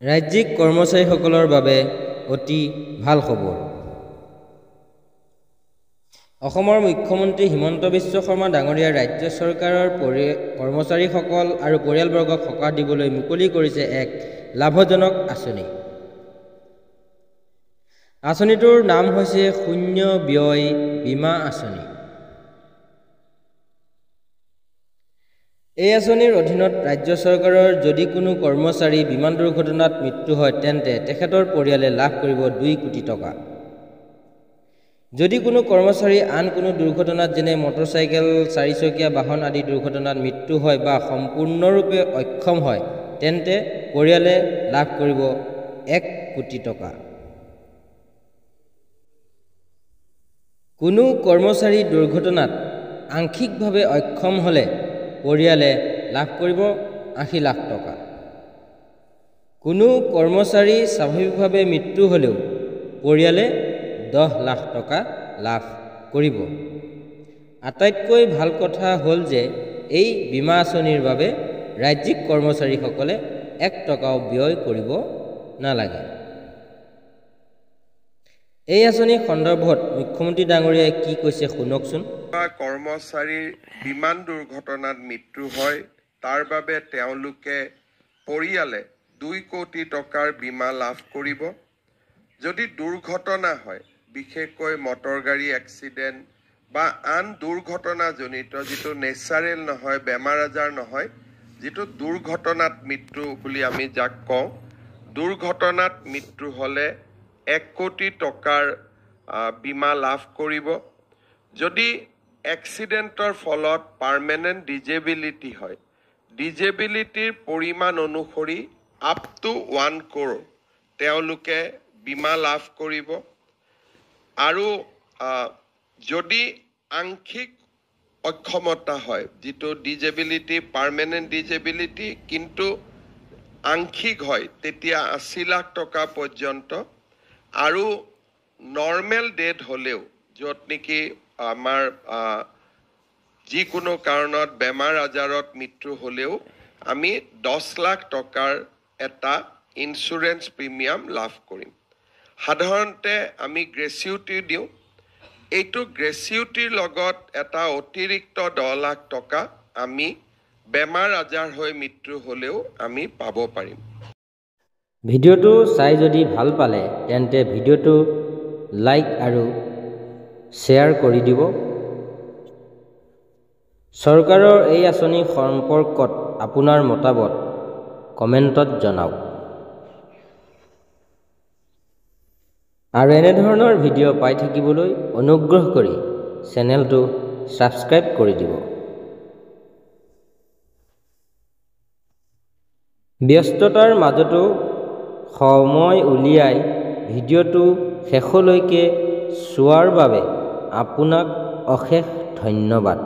ৰাজ্যিক কৰ্মচাৰীসকলৰ বাবে অতি ভাল খবৰ। অসমৰ মুখ্যমন্ত্ৰী হিমন্ত বিশ্ব শৰ্মা ডাঙৰীয়াই ৰাজ্য চৰকাৰৰ কৰ্মচাৰীসকল আৰু পৰিয়ালবৰ্গক সকাহ দিবলৈ মুকলি কৰিছে এক লাভজনক আঁচনি। আঁচনিটোৰ নাম হৈছে শূন্য ব্যয় বীমা আঁচনি। এই আঁচনিৰ অধীনত ৰাজ্য চৰকাৰৰ যদি কোনো কৰ্মচাৰী বিমান দুৰ্ঘটনাত মৃত্যু হয় তেন্তে তেখেতৰ পৰিয়ালে লাভ কৰিব 2 কোটি টকা। যদি কোনো কৰ্মচাৰী আন কোনো দুৰ্ঘটনাত যেনে মটৰচাইকেল, 4চকীয়া বাহন আদি দুৰ্ঘটনাত মৃত্যু হয় বা সম্পূৰ্ণৰূপে অক্ষম হয় তেন্তে পৰিয়ালে লাভ কৰিব 1 কোটি টকা। কোনো কৰ্মচাৰী দুৰ্ঘটনাত আংশিকভাৱে অক্ষম হ'লে পৰিয়ালে লাভ কৰিব 80 লাখ টকা। কোনো কৰ্মচাৰী স্বাভাৱিকভাৱে মৃত্যু হ'লেও পৰিয়ালে 10 লাখ টকা লাভ কৰিব। আটাইতকৈ ভাল কথা হ'ল যে এই বীমা আঁচনিৰ বাবে ৰাজ্যিক কৰ্মচাৰীসকলে 1 টকাও ব্যয় কৰিব নালাগে। এই আঁচনি সন্দৰ্ভত মুখ্যমন্ত্ৰী ডাঙৰীয়াই কি কৈছে শুনকচোন। কৰ্মচাৰীৰ বিমান দুৰ্ঘটনাত মৃত্যু হয় তাৰ বাবে তেওঁলোকে পৰিয়ালে 2 কোটি টকাৰ বীমা লাভ কৰিব। যদি দুৰ্ঘটনা হয়, বিশেষকৈ মটৰ গাড়ী এক্সিডেণ্ট বা আন দুৰ্ঘটনাজনিত যিটো নেচাৰেল নহয়, বেমাৰ আজাৰ নহয়, যিটো দুৰ্ঘটনাত মৃত্যু বুলি আমি যাক কওঁ, দুৰ্ঘটনাত মৃত্যু হ'লে 1 কোটি টকাৰ বীমা লাভ কৰিব। যদি এক্সিডেণ্টৰ ফলত পাৰ্মানেণ্ট ডিজেবিলিটি হয়, ডিজেবিলিটিৰ পৰিমাণ অনুসৰি আপ টু 1 crore তেওঁলোকে বীমা লাভ কৰিব। আৰু যদি আংশিক অক্ষমতা হয়, যিটো ডিজেবিলিটি পাৰ্মানেণ্ট ডিজেবিলিটি কিন্তু আংশিক হয়, তেতিয়া 80 লাখ টকা পৰ্যন্ত। আৰু নৰ্মেল ডেথ হ'লেও, য'ত নেকি আমাৰ যিকোনো কাৰণত বেমাৰ আজাৰত মৃত্যু হ'লেও আমি 10 লাখ টকাৰ এটা ইঞ্চুৰেঞ্চ প্ৰিমিয়াম লাভ কৰিম। সাধাৰণতে আমি গ্ৰেচিউটি দিওঁ। এইটো গ্ৰেচিউটিৰ লগত এটা অতিৰিক্ত 10 লাখ টকা আমি বেমাৰ আজাৰ হৈ মৃত্যু হ'লেও আমি পাব পাৰিম। ভিডিঅ'টো চাই যদি ভাল পালে তেন্তে ভিডিঅ'টো লাইক আৰু শ্বেয়াৰ কৰি দিব। চৰকাৰৰ এই আঁচনি সম্পৰ্কত আপোনাৰ মতামত কমেণ্টত জনাওক। আৰু এনেধৰণৰ ভিডিঅ' পাই থাকিবলৈ অনুগ্ৰহ কৰি চেনেলটো ছাবস্ক্ৰাইব কৰি দিব। ব্যস্ততাৰ মাজতো সময় উলিয়াই ভিডিঅ'টো শেষলৈকে চোৱাৰ বাবে আপোনাক অশেষ ধন্যবাদ।